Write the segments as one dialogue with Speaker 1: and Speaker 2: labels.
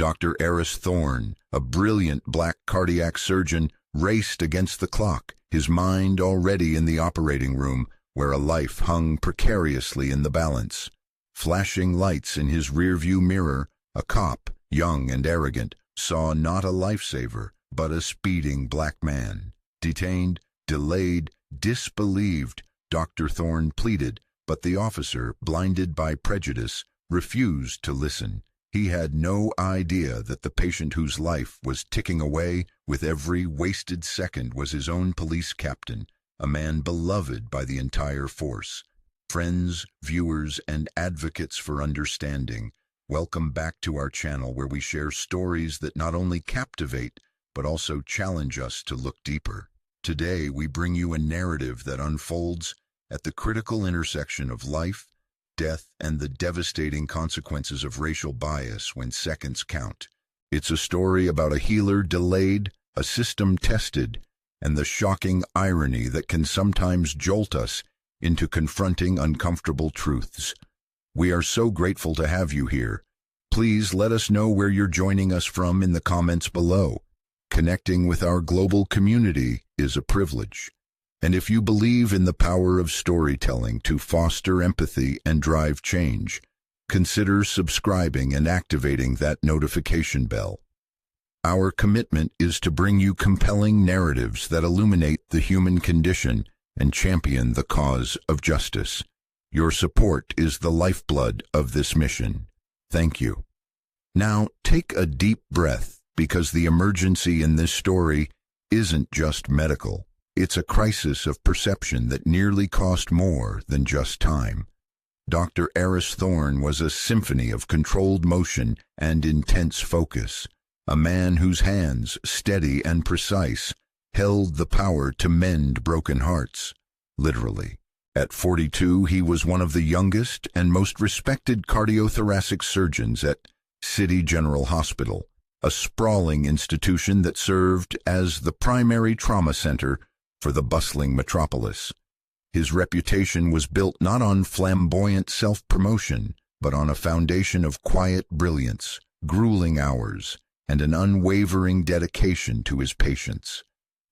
Speaker 1: Dr. Eris Thorne, a brilliant black cardiac surgeon, raced against the clock, his mind already in the operating room, where a life hung precariously in the balance. Flashing lights in his rearview mirror, a cop, young and arrogant, saw not a lifesaver, but a speeding black man. Detained, delayed, disbelieved, Dr. Thorne pleaded, but the officer, blinded by prejudice, refused to listen. He had no idea that the patient whose life was ticking away with every wasted second was his own police captain, a man beloved by the entire force. Friends, viewers, and advocates for understanding, welcome back to our channel where we share stories that not only captivate, but also challenge us to look deeper. Today, we bring you a narrative that unfolds at the critical intersection of life, death, and the devastating consequences of racial bias when seconds count. It's a story about a healer delayed, a system tested, and the shocking irony that can sometimes jolt us into confronting uncomfortable truths. We are so grateful to have you here. Please let us know where you're joining us from in the comments below. Connecting with our global community is a privilege. And if you believe in the power of storytelling to foster empathy and drive change, consider subscribing and activating that notification bell. Our commitment is to bring you compelling narratives that illuminate the human condition and champion the cause of justice. Your support is the lifeblood of this mission. Thank you. Now, take a deep breath, because the emergency in this story isn't just medical. It's a crisis of perception that nearly cost more than just time. Dr. Eris Thorne was a symphony of controlled motion and intense focus, a man whose hands, steady and precise, held the power to mend broken hearts, literally. At 42, he was one of the youngest and most respected cardiothoracic surgeons at City General Hospital, a sprawling institution that served as the primary trauma center for the bustling metropolis. His reputation was built not on flamboyant self-promotion, but on a foundation of quiet brilliance, grueling hours, and an unwavering dedication to his patients.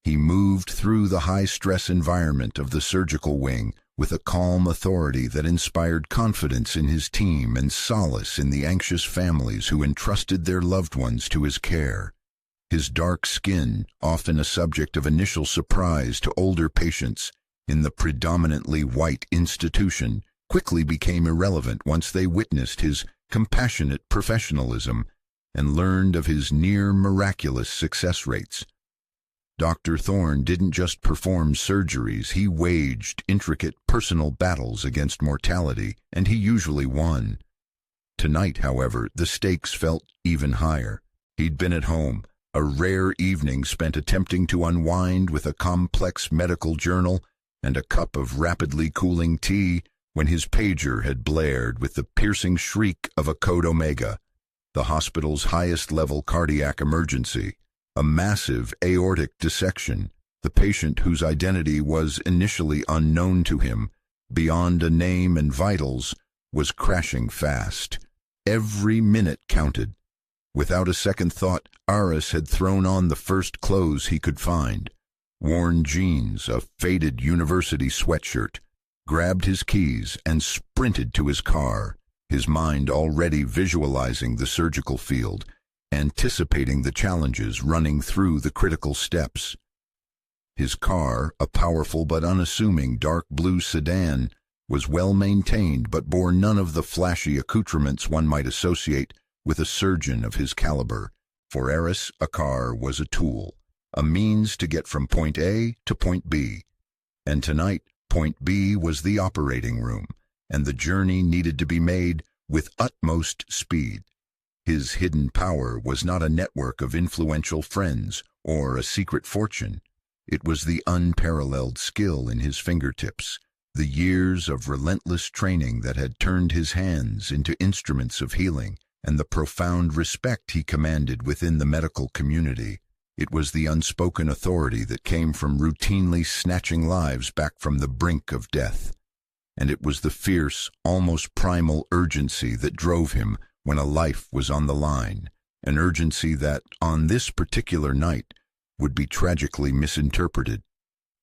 Speaker 1: He moved through the high-stress environment of the surgical wing with a calm authority that inspired confidence in his team and solace in the anxious families who entrusted their loved ones to his care. His dark skin, often a subject of initial surprise to older patients in the predominantly white institution, quickly became irrelevant once they witnessed his compassionate professionalism and learned of his near-miraculous success rates. Dr. Thorne didn't just perform surgeries, he waged intricate personal battles against mortality, and he usually won. Tonight, however, the stakes felt even higher. He'd been at home, a rare evening spent attempting to unwind with a complex medical journal and a cup of rapidly cooling tea, when his pager had blared with the piercing shriek of a code omega, the hospital's highest-level cardiac emergency. A massive aortic dissection, the patient whose identity was initially unknown to him, beyond a name and vitals, was crashing fast. Every minute counted. Without a second thought, Eris had thrown on the first clothes he could find. Worn jeans, a faded university sweatshirt, grabbed his keys and sprinted to his car, his mind already visualizing the surgical field, anticipating the challenges running through the critical steps. His car, a powerful but unassuming dark blue sedan, was well maintained but bore none of the flashy accoutrements one might associate with a surgeon of his caliber. For Eris, a car was a tool, a means to get from point A to point B. And tonight, point B was the operating room, and the journey needed to be made with utmost speed. His hidden power was not a network of influential friends or a secret fortune. It was the unparalleled skill in his fingertips, the years of relentless training that had turned his hands into instruments of healing, and the profound respect he commanded within the medical community. It was the unspoken authority that came from routinely snatching lives back from the brink of death. And it was the fierce, almost primal urgency that drove him when a life was on the line. an urgency that, on this particular night, would be tragically misinterpreted.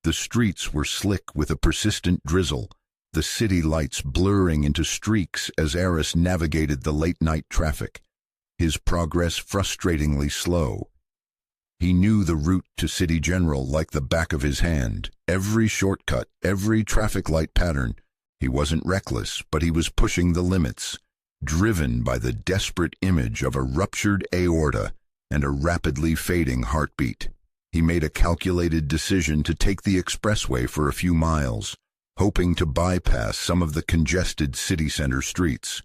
Speaker 1: The streets were slick with a persistent drizzle, the city lights blurring into streaks as Eris navigated the late-night traffic, his progress frustratingly slow. He knew the route to City General like the back of his hand, every shortcut, every traffic light pattern. He wasn't reckless, but he was pushing the limits, driven by the desperate image of a ruptured aorta and a rapidly fading heartbeat. He made a calculated decision to take the expressway for a few miles, hoping to bypass some of the congested city center streets.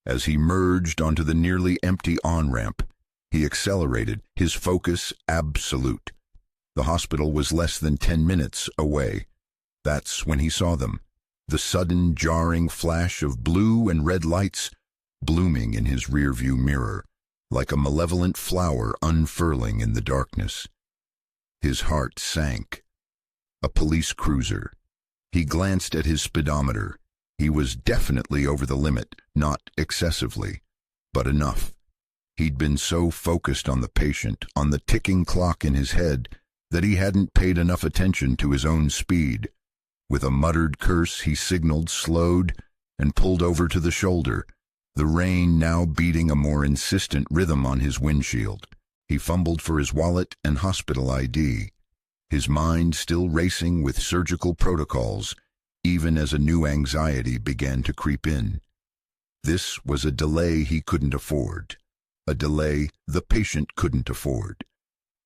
Speaker 1: As he merged onto the nearly empty on-ramp, he accelerated, his focus absolute. The hospital was less than 10 minutes away. That's when he saw them, the sudden jarring flash of blue and red lights blooming in his rearview mirror, like a malevolent flower unfurling in the darkness. His heart sank. A police cruiser. He glanced at his speedometer. He was definitely over the limit, not excessively, but enough. He'd been so focused on the patient, on the ticking clock in his head, that he hadn't paid enough attention to his own speed. With a muttered curse, he signaled, slowed, and pulled over to the shoulder, the rain now beating a more insistent rhythm on his windshield. He fumbled for his wallet and hospital ID, his mind still racing with surgical protocols, even as a new anxiety began to creep in. This was a delay he couldn't afford. A delay the patient couldn't afford.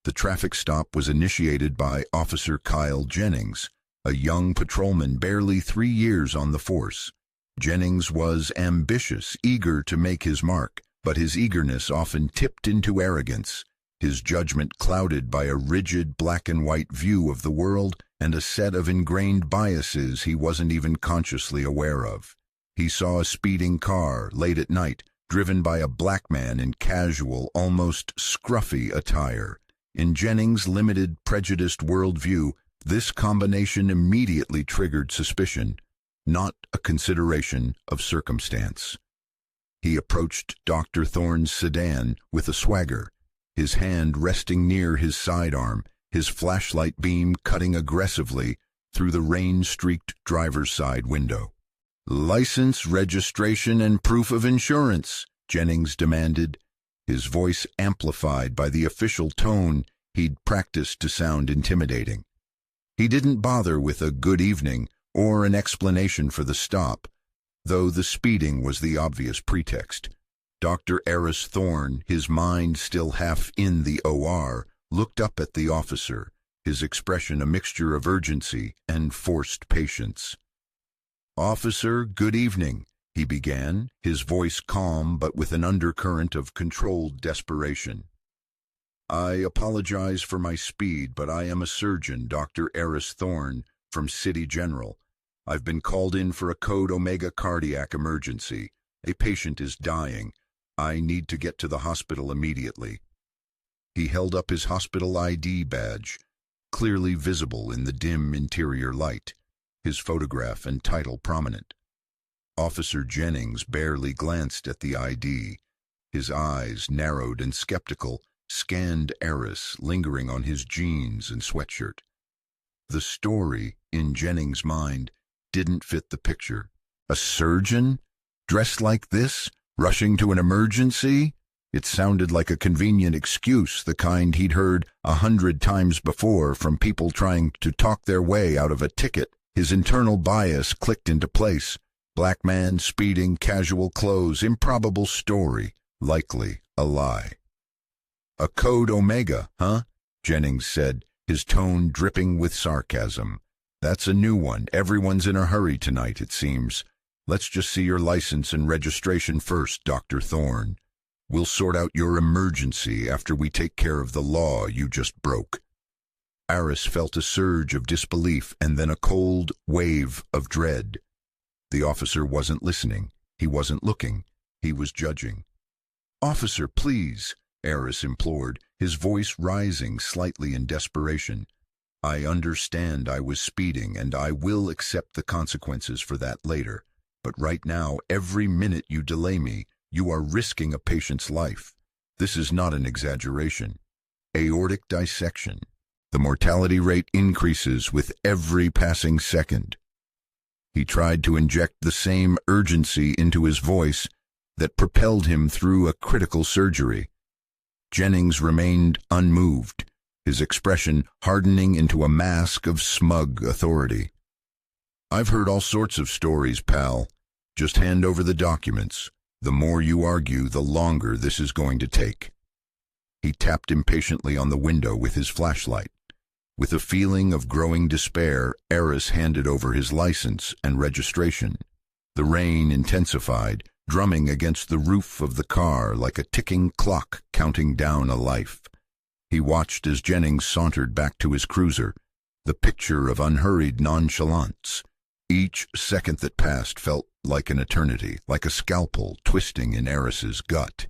Speaker 1: The traffic stop was initiated by Officer Kyle Jennings, a young patrolman barely 3 years on the force. Jennings was ambitious, eager to make his mark, but his eagerness often tipped into arrogance, his judgment clouded by a rigid black-and-white view of the world and a set of ingrained biases he wasn't even consciously aware of. He saw a speeding car late at night, driven by a black man in casual, almost scruffy attire. In Jennings' limited, prejudiced worldview, this combination immediately triggered suspicion, not a consideration of circumstance. He approached Dr. Thorne's sedan with a swagger, his hand resting near his sidearm, his flashlight beam cutting aggressively through the rain-streaked driver's side window. "License, registration, and proof of insurance," Jennings demanded, his voice amplified by the official tone he'd practiced to sound intimidating. He didn't bother with a good evening or an explanation for the stop, though the speeding was the obvious pretext. Dr. Eris Thorne, his mind still half in the OR, looked up at the officer, his expression a mixture of urgency and forced patience. "Officer, good evening," he began, his voice calm but with an undercurrent of controlled desperation. "I apologize for my speed, but I am a surgeon, Dr. Eris Thorne, from City General. I've been called in for a Code Omega cardiac emergency. A patient is dying. I need to get to the hospital immediately." He held up his hospital ID badge, clearly visible in the dim interior light, his photograph and title prominent. Officer Jennings barely glanced at the ID. His eyes, narrowed and skeptical, scanned Eris, lingering on his jeans and sweatshirt. The story, in Jennings' mind, didn't fit the picture. A surgeon? Dressed like this? Rushing to an emergency? It sounded like a convenient excuse, the kind he'd heard 100 times before from people trying to talk their way out of a ticket. His internal bias clicked into place. Black man, speeding, casual clothes, improbable story, likely a lie. "A Code Omega, huh?" Jennings said, his tone dripping with sarcasm. "That's a new one. Everyone's in a hurry tonight, it seems. Let's just see your license and registration first, Dr. Thorne. We'll sort out your emergency after we take care of the law you just broke." Eris felt a surge of disbelief and then a cold wave of dread. The officer wasn't listening. He wasn't looking. He was judging. "Officer, please," Eris implored, his voice rising slightly in desperation. "I understand I was speeding, and I will accept the consequences for that later. But right now, every minute you delay me, you are risking a patient's life. This is not an exaggeration. Aortic dissection. The mortality rate increases with every passing second. He tried to inject the same urgency into his voice that propelled him through a critical surgery. Jennings remained unmoved, his expression hardening into a mask of smug authority. "I've heard all sorts of stories, pal. Just hand over the documents. The more you argue, the longer this is going to take." He tapped impatiently on the window with his flashlight. With a feeling of growing despair, Eris handed over his license and registration. The rain intensified, drumming against the roof of the car like a ticking clock counting down a life. He watched as Jennings sauntered back to his cruiser, the picture of unhurried nonchalance. Each second that passed felt like an eternity, like a scalpel twisting in Eris's gut.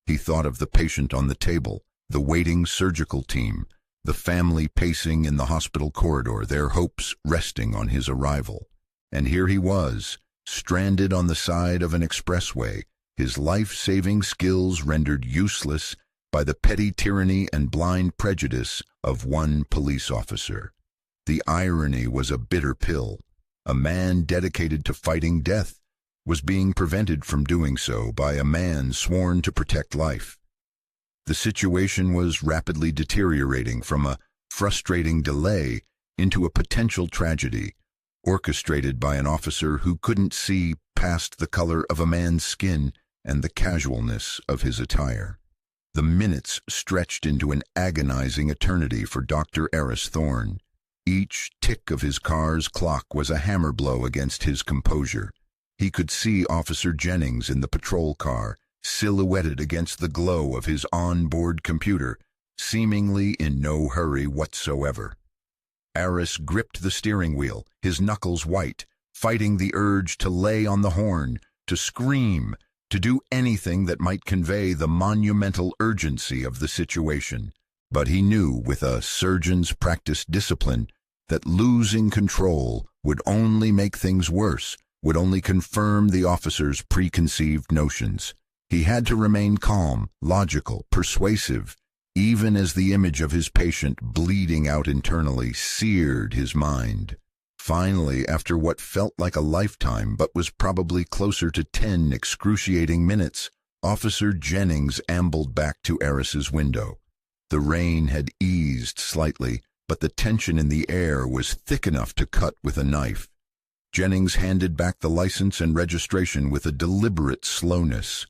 Speaker 1: He thought of the patient on the table, the waiting surgical team, the family pacing in the hospital corridor, their hopes resting on his arrival. And here he was, stranded on the side of an expressway, his life-saving skills rendered useless by the petty tyranny and blind prejudice of one police officer. The irony was a bitter pill. A man dedicated to fighting death was being prevented from doing so by a man sworn to protect life. The situation was rapidly deteriorating from a frustrating delay into a potential tragedy, orchestrated by an officer who couldn't see past the color of a man's skin and the casualness of his attire. The minutes stretched into an agonizing eternity for Dr. Eris Thorne. Each tick of his car's clock was a hammer blow against his composure. He could see Officer Jennings in the patrol car, silhouetted against the glow of his on-board computer, seemingly in no hurry whatsoever. Eris gripped the steering wheel, his knuckles white, fighting the urge to lay on the horn, to scream, to do anything that might convey the monumental urgency of the situation. But he knew, with a surgeon's practiced discipline, that losing control would only make things worse, would only confirm the officer's preconceived notions. He had to remain calm, logical, persuasive, even as the image of his patient bleeding out internally seared his mind. Finally, after what felt like a lifetime but was probably closer to 10 excruciating minutes, Officer Jennings ambled back to Eris's window. The rain had eased slightly, but the tension in the air was thick enough to cut with a knife. Jennings handed back the license and registration with a deliberate slowness.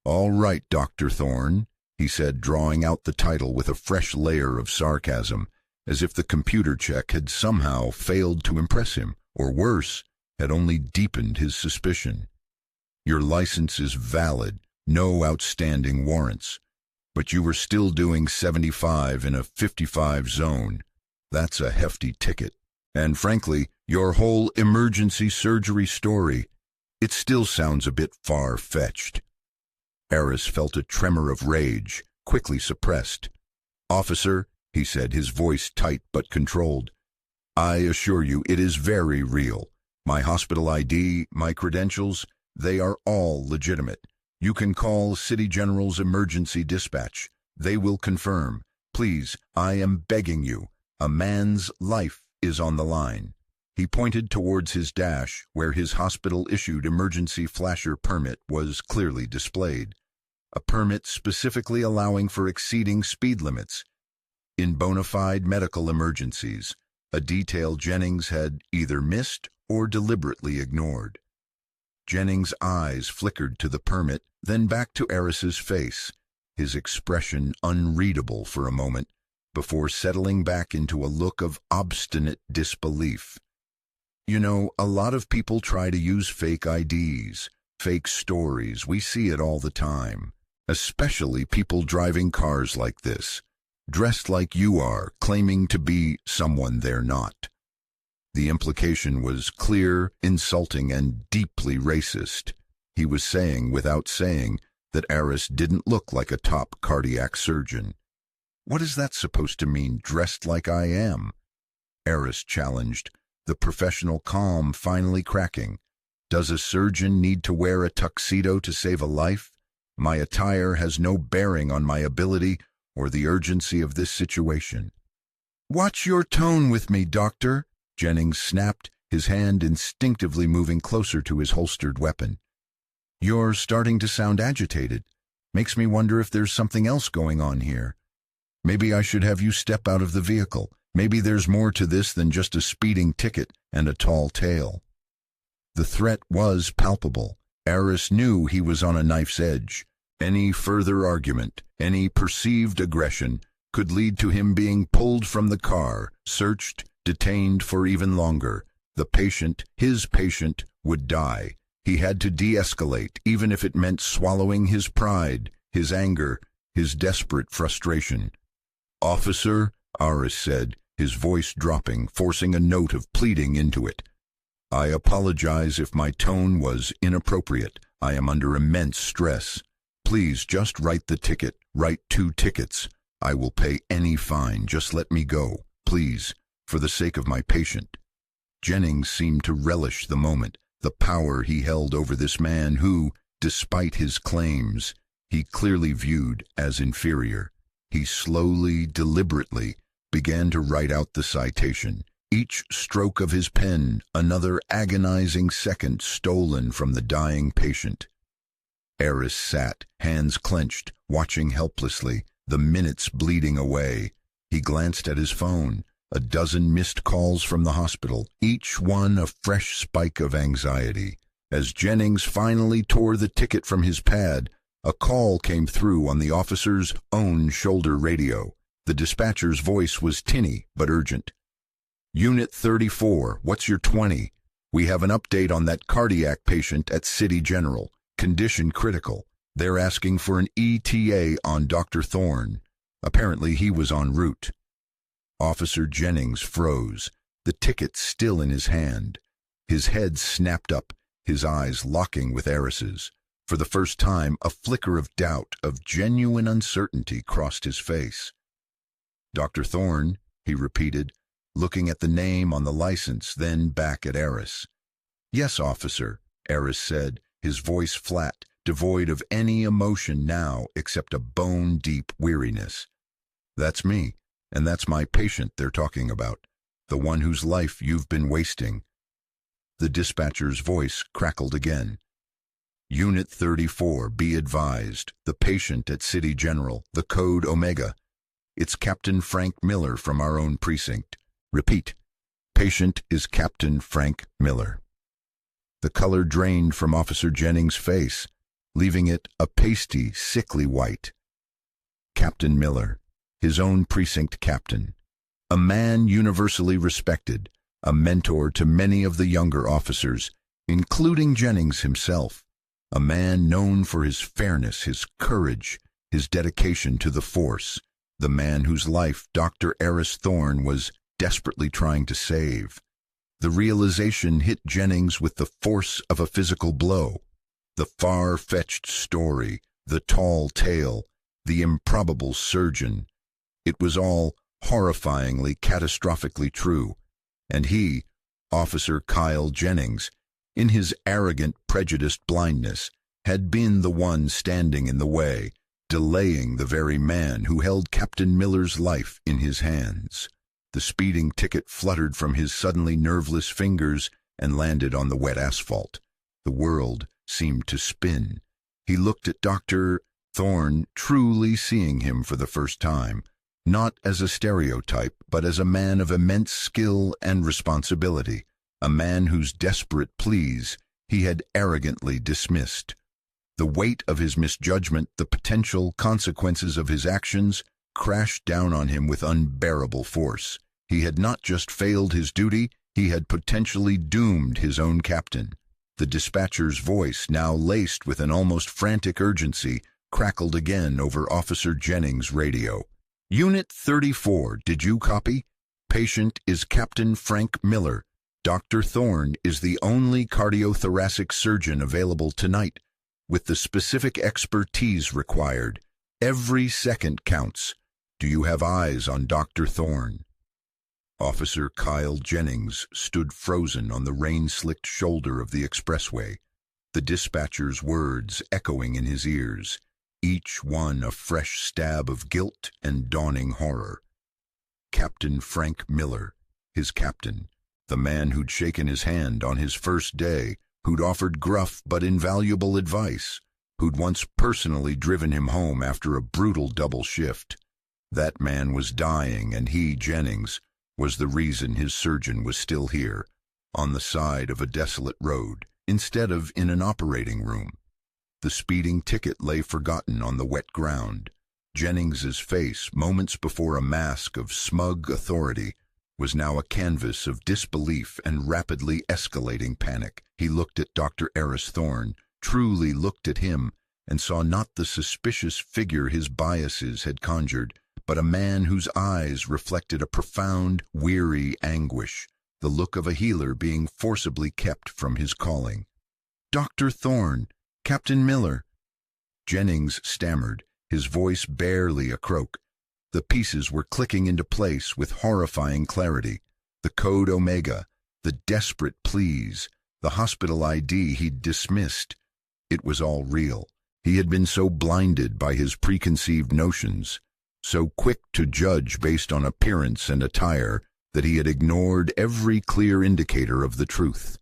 Speaker 1: "All right, Dr. Thorne," he said, drawing out the title with a fresh layer of sarcasm, as if the computer check had somehow failed to impress him, or worse, had only deepened his suspicion. "Your license is valid, no outstanding warrants. But you were still doing 75 in a 55 zone. That's a hefty ticket. And frankly, your whole emergency surgery story, it still sounds a bit far-fetched." Eris felt a tremor of rage, quickly suppressed. "Officer," he said, his voice tight but controlled, "I assure you it is very real. My hospital ID, my credentials, they are all legitimate. You can call City General's emergency dispatch. They will confirm. Please, I am begging you. A man's life is on the line." He pointed towards his dash, where his hospital-issued emergency flasher permit was clearly displayed. A permit specifically allowing for exceeding speed limits in bona fide medical emergencies, a detail Jennings had either missed or deliberately ignored. Jennings' eyes flickered to the permit, then back to Eris's face, his expression unreadable for a moment, before settling back into a look of obstinate disbelief. "You know, a lot of people try to use fake IDs, fake stories. We see it all the time. Especially people driving cars like this, dressed like you are, claiming to be someone they're not." The implication was clear, insulting, and deeply racist. He was saying, without saying, that Eris didn't look like a top cardiac surgeon. "What is that supposed to mean, dressed like I am?" Eris challenged, the professional calm finally cracking. "Does a surgeon need to wear a tuxedo to save a life? My attire has no bearing on my ability or the urgency of this situation." "Watch your tone with me, Doctor," Jennings snapped, his hand instinctively moving closer to his holstered weapon. "You're starting to sound agitated. Makes me wonder if there's something else going on here. Maybe I should have you step out of the vehicle. Maybe there's more to this than just a speeding ticket and a tall tale." The threat was palpable. Eris knew he was on a knife's edge. Any further argument, any perceived aggression, could lead to him being pulled from the car, searched, detained for even longer. The patient, his patient, would die. He had to de-escalate, even if it meant swallowing his pride, his anger, his desperate frustration. "Officer," Aris said, his voice dropping, forcing a note of pleading into it. "I apologize if my tone was inappropriate. I am under immense stress. Please just write the ticket, write 2 tickets. I will pay any fine. Just let me go, please, for the sake of my patient." Jennings seemed to relish the moment, the power he held over this man who, despite his claims, he clearly viewed as inferior. He slowly, deliberately, began to write out the citation. Each stroke of his pen, another agonizing second stolen from the dying patient. Eris sat, hands clenched, watching helplessly, the minutes bleeding away. He glanced at his phone. A dozen missed calls from the hospital, each one a fresh spike of anxiety. As Jennings finally tore the ticket from his pad, a call came through on the officer's own shoulder radio. The dispatcher's voice was tinny but urgent. "Unit 34, what's your 20? We have an update on that cardiac patient at City General. Condition critical. They're asking for an ETA on Dr. Thorne. Apparently he was en route." Officer Jennings froze, the ticket still in his hand. His head snapped up, his eyes locking with Eris's. For the first time, a flicker of doubt, of genuine uncertainty crossed his face. "Dr. Thorne," he repeated, looking at the name on the license, then back at Eris. "Yes, officer," Eris said, his voice flat, devoid of any emotion now except a bone-deep weariness. "That's me. And that's my patient they're talking about, the one whose life you've been wasting." The dispatcher's voice crackled again. "Unit 34, be advised. The patient at City General, the code Omega. It's Captain Frank Miller from our own precinct. Repeat, patient is Captain Frank Miller." The color drained from Officer Jennings' face, leaving it a pasty, sickly white. Captain Miller. His own precinct captain, a man universally respected, a mentor to many of the younger officers, including Jennings himself, a man known for his fairness, his courage, his dedication to the force, the man whose life Dr. Eris Thorne was desperately trying to save. The realization hit Jennings with the force of a physical blow. The far-fetched story, the tall tale, the improbable surgeon. It was all horrifyingly, catastrophically true, and he, Officer Kyle Jennings, in his arrogant, prejudiced blindness, had been the one standing in the way, delaying the very man who held Captain Miller's life in his hands. The speeding ticket fluttered from his suddenly nerveless fingers and landed on the wet asphalt. The world seemed to spin. He looked at Dr. Thorne, truly seeing him for the first time, not as a stereotype, but as a man of immense skill and responsibility, a man whose desperate pleas he had arrogantly dismissed. The weight of his misjudgment, the potential consequences of his actions, crashed down on him with unbearable force. He had not just failed his duty, he had potentially doomed his own captain. The dispatcher's voice, now laced with an almost frantic urgency, crackled again over Officer Jennings' radio. "Unit 34, did you copy? Patient is Captain Frank Miller. Dr. Thorne is the only cardiothoracic surgeon available tonight, with the specific expertise required. Every second counts. Do you have eyes on Dr. Thorne?" Officer Kyle Jennings stood frozen on the rain-slicked shoulder of the expressway, the dispatcher's words echoing in his ears. each one a fresh stab of guilt and dawning horror. Captain Frank Miller, his captain, the man who'd shaken his hand on his first day, who'd offered gruff but invaluable advice, who'd once personally driven him home after a brutal double shift. That man was dying, and he, Jennings, was the reason his surgeon was still here, on the side of a desolate road, instead of in an operating room. The speeding ticket lay forgotten on the wet ground. Jennings's face, moments before a mask of smug authority, was now a canvas of disbelief and rapidly escalating panic. He looked at Dr. Eris Thorne, truly looked at him, and saw not the suspicious figure his biases had conjured, but a man whose eyes reflected a profound, weary anguish, the look of a healer being forcibly kept from his calling. "Dr. Thorne, Captain Miller." Jennings stammered, his voice barely a croak. The pieces were clicking into place with horrifying clarity. The code Omega, the desperate pleas, the hospital ID he'd dismissed. It was all real. He had been so blinded by his preconceived notions, so quick to judge based on appearance and attire, that he had ignored every clear indicator of the truth.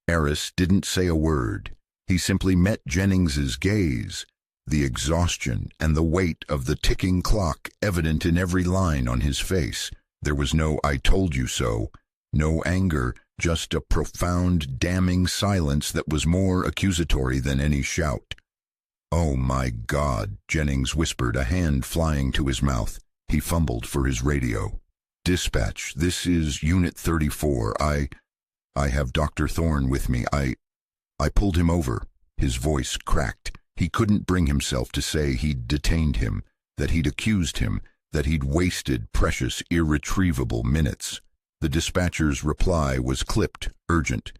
Speaker 1: Eris didn't say a word. He simply met Jennings's gaze, the exhaustion and the weight of the ticking clock evident in every line on his face. There was no "I told you so," no anger, just a profound, damning silence that was more accusatory than any shout. "Oh my God," Jennings whispered, a hand flying to his mouth. He fumbled for his radio. "Dispatch, this is Unit 34. I have Dr. Thorne with me. I pulled him over." His voice cracked. He couldn't bring himself to say he'd detained him, that he'd accused him, that he'd wasted precious, irretrievable minutes. The dispatcher's reply was clipped, urgent.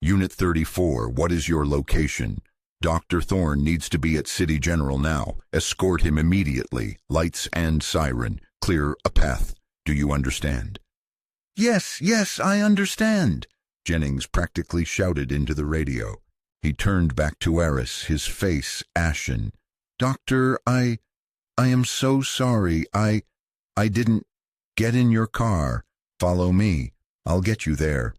Speaker 1: "Unit 34, what is your location? Dr. Thorne needs to be at City General now. Escort him immediately. Lights and siren. Clear a path. Do you understand?" Yes, I understand," Jennings practically shouted into the radio. He turned back to Eris, his face ashen. "Doctor, I am so sorry. I didn't get in your car. Follow me. I'll get you there."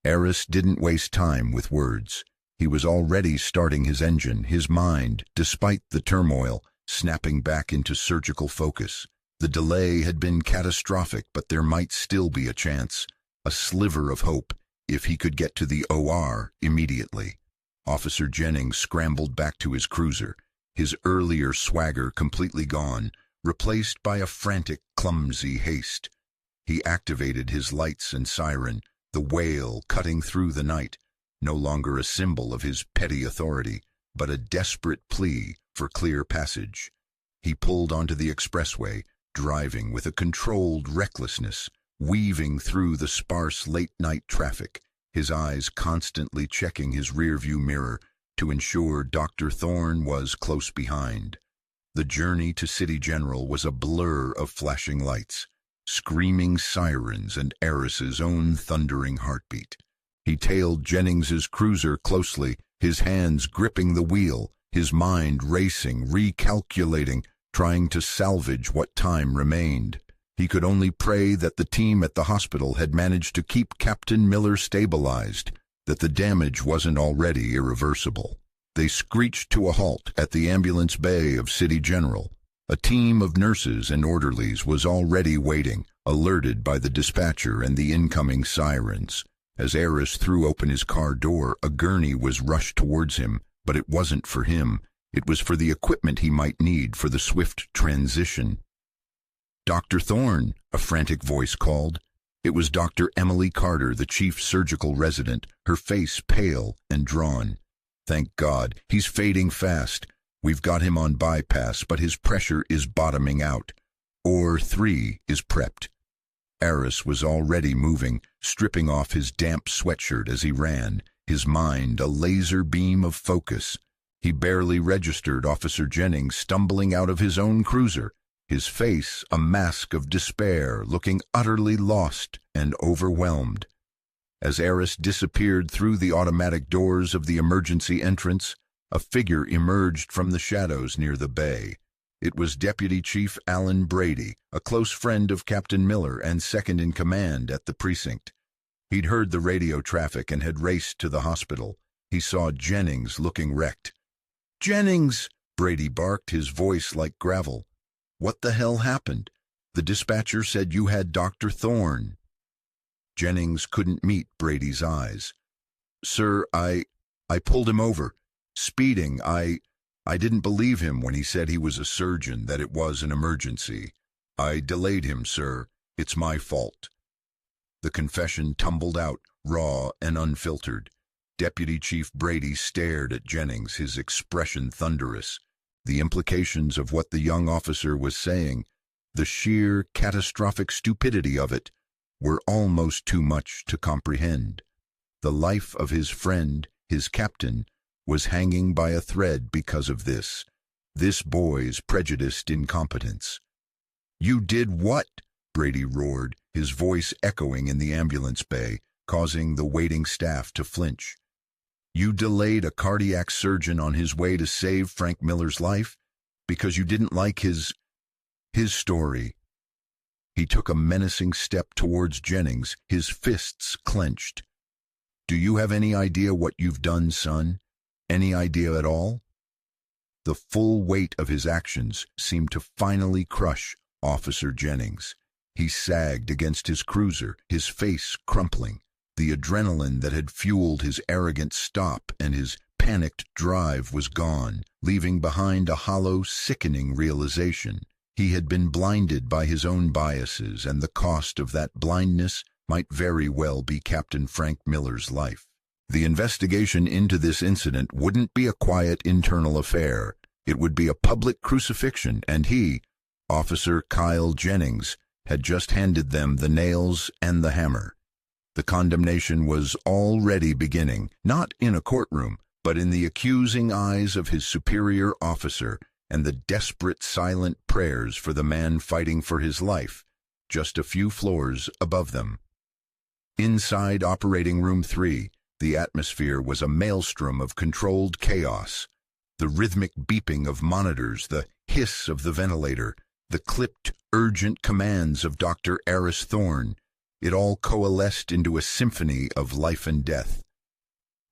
Speaker 1: Eris didn't waste time with words. He was already starting his engine, his mind, despite the turmoil, snapping back into surgical focus. The delay had been catastrophic, but there might still be a chance, a sliver of hope, if he could get to the OR immediately. Officer Jennings scrambled back to his cruiser, his earlier swagger completely gone, replaced by a frantic, clumsy haste. He activated his lights and siren, the wail cutting through the night, no longer a symbol of his petty authority, but a desperate plea for clear passage. He pulled onto the expressway, driving with a controlled recklessness, weaving through the sparse late-night traffic, his eyes constantly checking his rearview mirror to ensure Dr. Thorne was close behind. The journey to City General was a blur of flashing lights, screaming sirens, and Eris's own thundering heartbeat. He tailed Jennings's cruiser closely, his hands gripping the wheel, his mind racing, recalculating, trying to salvage what time remained. He could only pray that the team at the hospital had managed to keep Captain Miller stabilized, that the damage wasn't already irreversible. They screeched to a halt at the ambulance bay of City General. A team of nurses and orderlies was already waiting, alerted by the dispatcher and the incoming sirens. As Eris threw open his car door, a gurney was rushed towards him, but it wasn't for him. It was for the equipment he might need for the swift transition. "Dr. Thorne," a frantic voice called. It was Dr. Emily Carter, the chief surgical resident, her face pale and drawn. "Thank God, he's fading fast. We've got him on bypass, but his pressure is bottoming out. OR 3 is prepped." Eris was already moving, stripping off his damp sweatshirt as he ran, his mind a laser beam of focus. He barely registered Officer Jennings stumbling out of his own cruiser, his face a mask of despair, looking utterly lost and overwhelmed. As Eris disappeared through the automatic doors of the emergency entrance, a figure emerged from the shadows near the bay. It was Deputy Chief Alan Brady, a close friend of Captain Miller and second in command at the precinct. He'd heard the radio traffic and had raced to the hospital. He saw Jennings looking wrecked. "Jennings!" Brady barked, his voice like gravel. "What the hell happened? The dispatcher said you had Dr. Thorne." Jennings couldn't meet Brady's eyes. "Sir, I pulled him over. Speeding. I didn't believe him when he said he was a surgeon, that it was an emergency. I delayed him, sir. It's my fault." The confession tumbled out, raw and unfiltered. Deputy Chief Brady stared at Jennings, his expression thunderous. The implications of what the young officer was saying, the sheer catastrophic stupidity of it, were almost too much to comprehend. The life of his friend, his captain, was hanging by a thread because of this boy's prejudiced incompetence. "You did what?" Brady roared, his voice echoing in the ambulance bay, causing the waiting staff to flinch. "You delayed a cardiac surgeon on his way to save Frank Miller's life because you didn't like his story." He took a menacing step towards Jennings, his fists clenched. "Do you have any idea what you've done, son? Any idea at all?" The full weight of his actions seemed to finally crush Officer Jennings. He sagged against his cruiser, his face crumpling. The adrenaline that had fueled his arrogant stop and his panicked drive was gone, leaving behind a hollow, sickening realization. He had been blinded by his own biases, and the cost of that blindness might very well be Captain Frank Miller's life. The investigation into this incident wouldn't be a quiet internal affair. It would be a public crucifixion, and he, Officer Kyle Jennings, had just handed them the nails and the hammer. The condemnation was already beginning, not in a courtroom, but in the accusing eyes of his superior officer and the desperate silent prayers for the man fighting for his life, just a few floors above them. Inside Operating Room 3, the atmosphere was a maelstrom of controlled chaos. The rhythmic beeping of monitors, the hiss of the ventilator, the clipped, urgent commands of Dr. Eris Thorne, it all coalesced into a symphony of life and death.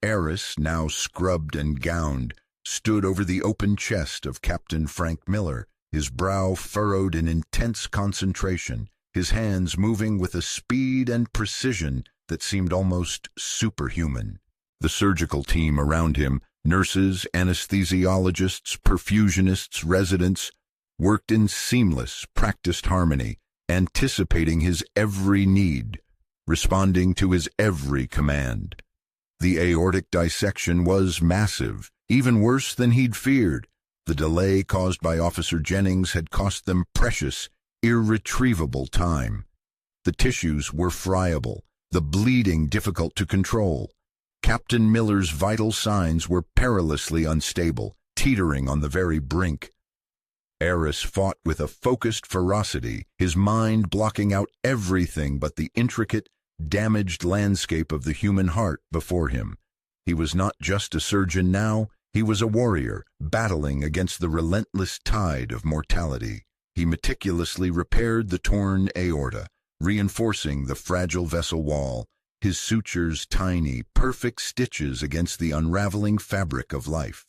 Speaker 1: Eris, now scrubbed and gowned, stood over the open chest of Captain Frank Miller, his brow furrowed in intense concentration, his hands moving with a speed and precision that seemed almost superhuman. The surgical team around him, nurses, anesthesiologists, perfusionists, residents, worked in seamless, practiced harmony, anticipating his every need, responding to his every command. The aortic dissection was massive, even worse than he'd feared. The delay caused by Officer Jennings had cost them precious, irretrievable time. The tissues were friable, the bleeding difficult to control. Captain Miller's vital signs were perilously unstable, teetering on the very brink. Eris fought with a focused ferocity, his mind blocking out everything but the intricate, damaged landscape of the human heart before him. He was not just a surgeon now, he was a warrior, battling against the relentless tide of mortality. He meticulously repaired the torn aorta, reinforcing the fragile vessel wall, his sutures tiny, perfect stitches against the unraveling fabric of life.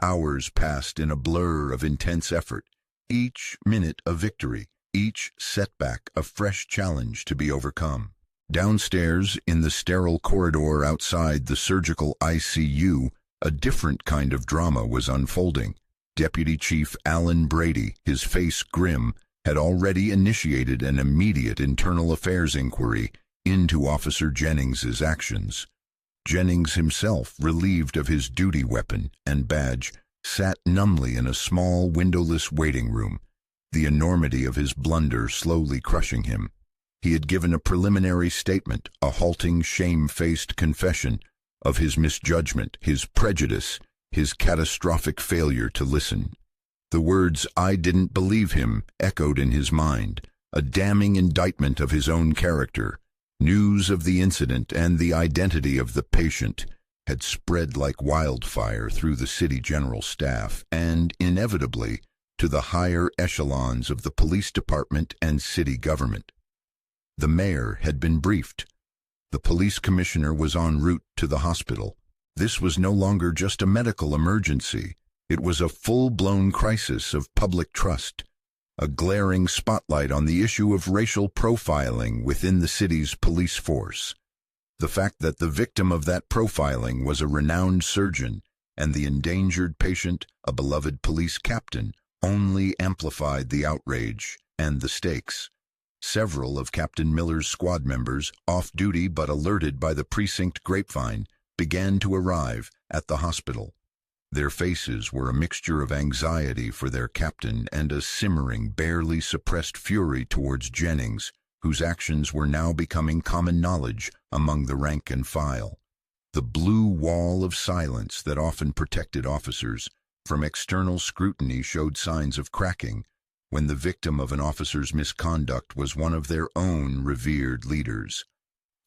Speaker 1: Hours passed in a blur of intense effort, each minute a victory, each setback a fresh challenge to be overcome. Downstairs, in the sterile corridor outside the surgical ICU, a different kind of drama was unfolding. Deputy Chief Alan Brady, his face grim, had already initiated an immediate internal affairs inquiry into Officer Jennings's actions. Jennings himself, relieved of his duty weapon and badge, sat numbly in a small windowless waiting room, the enormity of his blunder slowly crushing him. He had given a preliminary statement, a halting, shame-faced confession of his misjudgment, his prejudice, his catastrophic failure to listen. The words, "I didn't believe him," echoed in his mind, a damning indictment of his own character. News of the incident and the identity of the patient had spread like wildfire through the city general staff and, inevitably, to the higher echelons of the police department and city government. The mayor had been briefed. The police commissioner was en route to the hospital. This was no longer just a medical emergency. It was a full-blown crisis of public trust, a glaring spotlight on the issue of racial profiling within the city's police force. The fact that the victim of that profiling was a renowned surgeon and the endangered patient a beloved police captain only amplified the outrage and the stakes. Several of Captain Miller's squad members, off-duty but alerted by the precinct grapevine, began to arrive at the hospital. Their faces were a mixture of anxiety for their captain and a simmering, barely suppressed fury towards Jennings, whose actions were now becoming common knowledge among the rank and file. The blue wall of silence that often protected officers from external scrutiny showed signs of cracking when the victim of an officer's misconduct was one of their own revered leaders.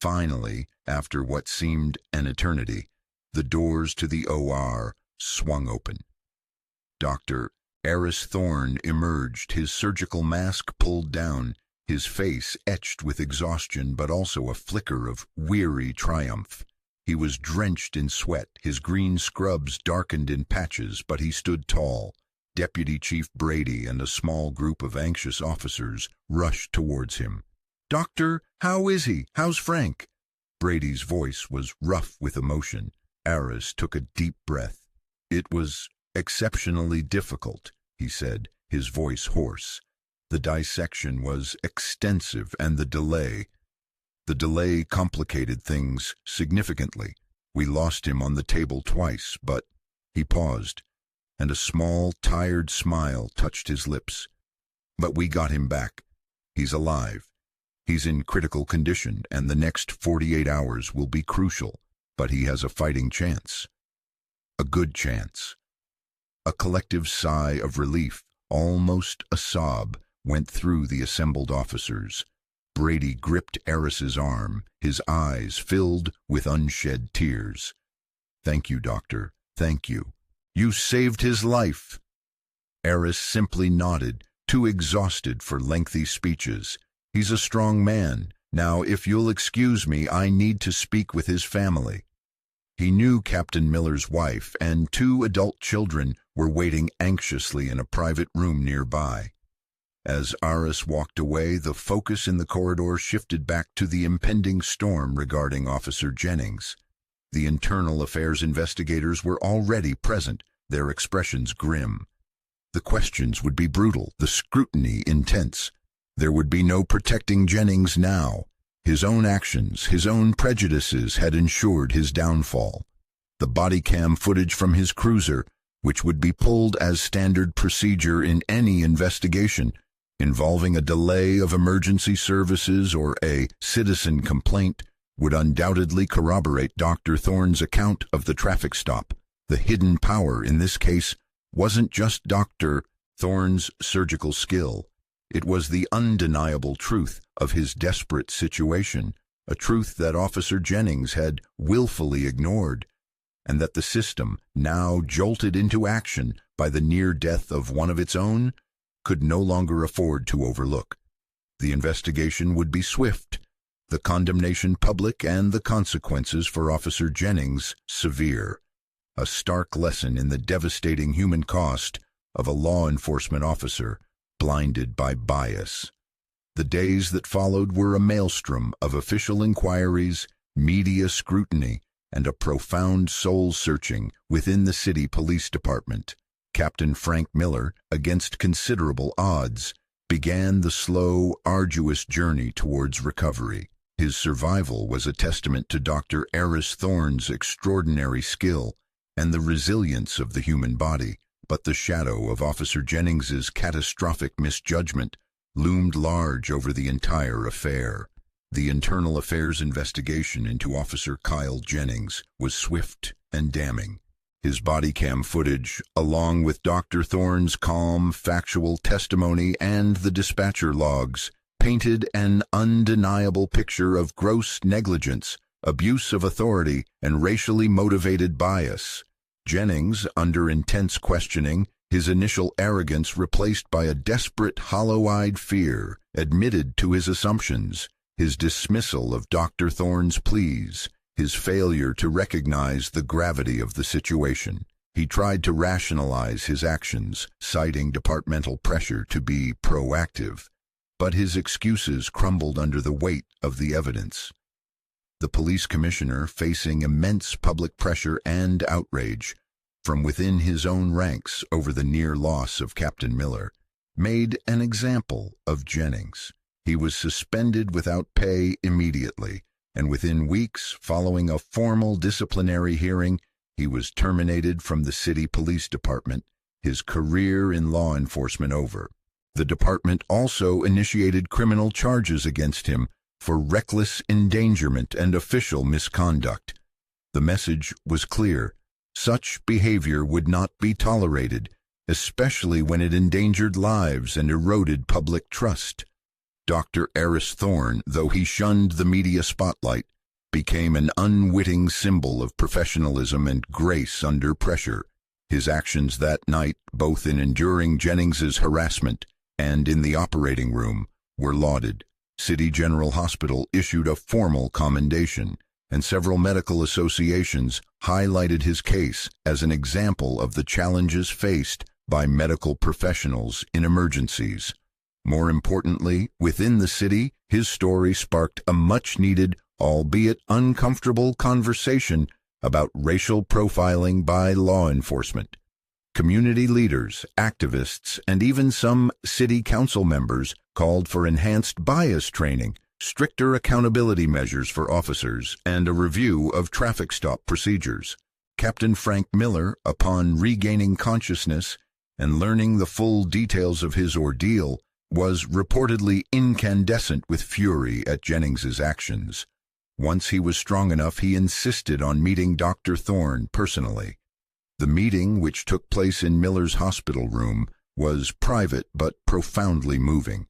Speaker 1: Finally, after what seemed an eternity, the doors to the OR swung open. Dr. Aris Thorne emerged, his surgical mask pulled down, his face etched with exhaustion but also a flicker of weary triumph. He was drenched in sweat, his green scrubs darkened in patches, but he stood tall. Deputy Chief Brady and a small group of anxious officers rushed towards him. "Doctor, how is he? How's Frank?" Brady's voice was rough with emotion. Aris took a deep breath. "It was exceptionally difficult," he said, his voice hoarse. "The dissection was extensive and the delay complicated things significantly. We lost him on the table twice, but—" He paused, and a small, tired smile touched his lips. "But we got him back. He's alive. He's in critical condition, and the next 48 hours will be crucial, but he has a fighting chance. A good chance." A collective sigh of relief, almost a sob, went through the assembled officers. Brady gripped Aris's arm, his eyes filled with unshed tears. "Thank you, Doctor. Thank you. You saved his life." Aris simply nodded, too exhausted for lengthy speeches. "He's a strong man. Now, if you'll excuse me, I need to speak with his family." He knew Captain Miller's wife and 2 adult children were waiting anxiously in a private room nearby. As Aris walked away, the focus in the corridor shifted back to the impending storm regarding Officer Jennings. The internal affairs investigators were already present, their expressions grim. The questions would be brutal, the scrutiny intense. There would be no protecting Jennings now. His own actions, his own prejudices had ensured his downfall. The body cam footage from his cruiser, which would be pulled as standard procedure in any investigation, involving a delay of emergency services or a citizen complaint, would undoubtedly corroborate Dr. Thorne's account of the traffic stop. The hidden power in this case wasn't just Dr. Thorne's surgical skill. It was the undeniable truth of his desperate situation, a truth that Officer Jennings had willfully ignored, and that the system, now jolted into action by the near death of one of its own, could no longer afford to overlook. The investigation would be swift, the condemnation public, and the consequences for Officer Jennings severe. A stark lesson in the devastating human cost of a law enforcement officer blinded by bias. The days that followed were a maelstrom of official inquiries, media scrutiny, and a profound soul-searching within the city police department. Captain Frank Miller, against considerable odds, began the slow, arduous journey towards recovery. His survival was a testament to Dr. Aris Thorne's extraordinary skill and the resilience of the human body, but the shadow of Officer Jennings's catastrophic misjudgment loomed large over the entire affair. The internal affairs investigation into Officer Kyle Jennings was swift and damning. His body cam footage, along with Dr. Thorne's calm, factual testimony and the dispatcher logs, painted an undeniable picture of gross negligence abuse of authority, and racially motivated bias. Jennings, under intense questioning, his initial arrogance replaced by a desperate, hollow-eyed fear, admitted to his assumptions, his dismissal of Dr. Thorne's pleas, his failure to recognize the gravity of the situation. He tried to rationalize his actions, citing departmental pressure to be proactive, but his excuses crumbled under the weight of the evidence. The police commissioner, facing immense public pressure and outrage from within his own ranks over the near loss of Captain Miller, made an example of Jennings. He was suspended without pay immediately, and within weeks following a formal disciplinary hearing, he was terminated from the city police department, his career in law enforcement over. The department also initiated criminal charges against him for reckless endangerment and official misconduct. The message was clear. Such behavior would not be tolerated, especially when it endangered lives and eroded public trust. Dr. Eris Thorne, though he shunned the media spotlight, became an unwitting symbol of professionalism and grace under pressure. His actions that night, both in enduring Jennings's harassment and in the operating room, were lauded. City General Hospital issued a formal commendation, and several medical associations highlighted his case as an example of the challenges faced by medical professionals in emergencies. More importantly, within the city, his story sparked a much-needed, albeit uncomfortable, conversation about racial profiling by law enforcement. Community leaders, activists, and even some city council members called for enhanced bias training, stricter accountability measures for officers, and a review of traffic stop procedures. Captain Frank Miller, upon regaining consciousness and learning the full details of his ordeal, was reportedly incandescent with fury at Jennings's actions. Once he was strong enough, he insisted on meeting Dr. Thorne personally. The meeting, which took place in Miller's hospital room, was private but profoundly moving.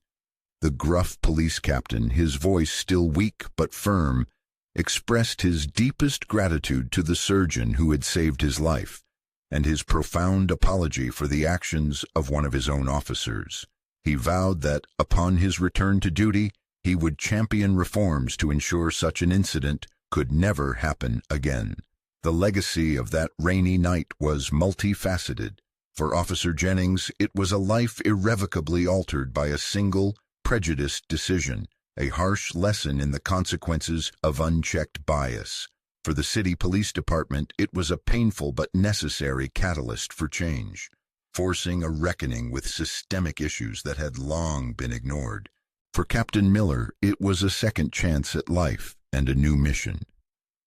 Speaker 1: The gruff police captain, his voice still weak but firm, expressed his deepest gratitude to the surgeon who had saved his life, and his profound apology for the actions of one of his own officers. He vowed that, upon his return to duty, he would champion reforms to ensure such an incident could never happen again. The legacy of that rainy night was multifaceted. For Officer Jennings, it was a life irrevocably altered by a single, prejudiced decision, a harsh lesson in the consequences of unchecked bias. For the city police department, it was a painful but necessary catalyst for change, forcing a reckoning with systemic issues that had long been ignored. For Captain Miller, it was a second chance at life and a new mission.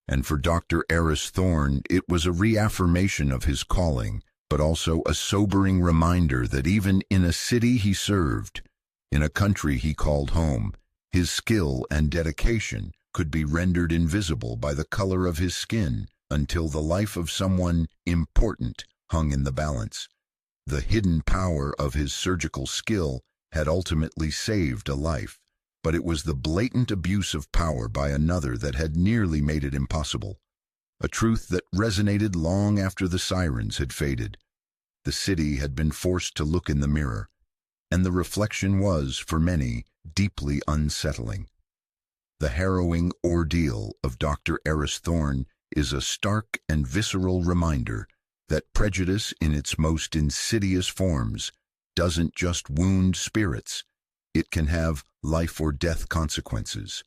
Speaker 1: And for Dr. Eris Thorne, it was a reaffirmation of his calling, but also a sobering reminder that even in a city he served, in a country he called home, his skill and dedication could be rendered invisible by the color of his skin until the life of someone important hung in the balance. The hidden power of his surgical skill had ultimately saved a life, but it was the blatant abuse of power by another that had nearly made it impossible. A truth that resonated long after the sirens had faded. The city had been forced to look in the mirror, and the reflection was, for many, deeply unsettling. The harrowing ordeal of Dr. Eris Thorne is a stark and visceral reminder that prejudice in its most insidious forms doesn't just wound spirits, it can have life or death consequences.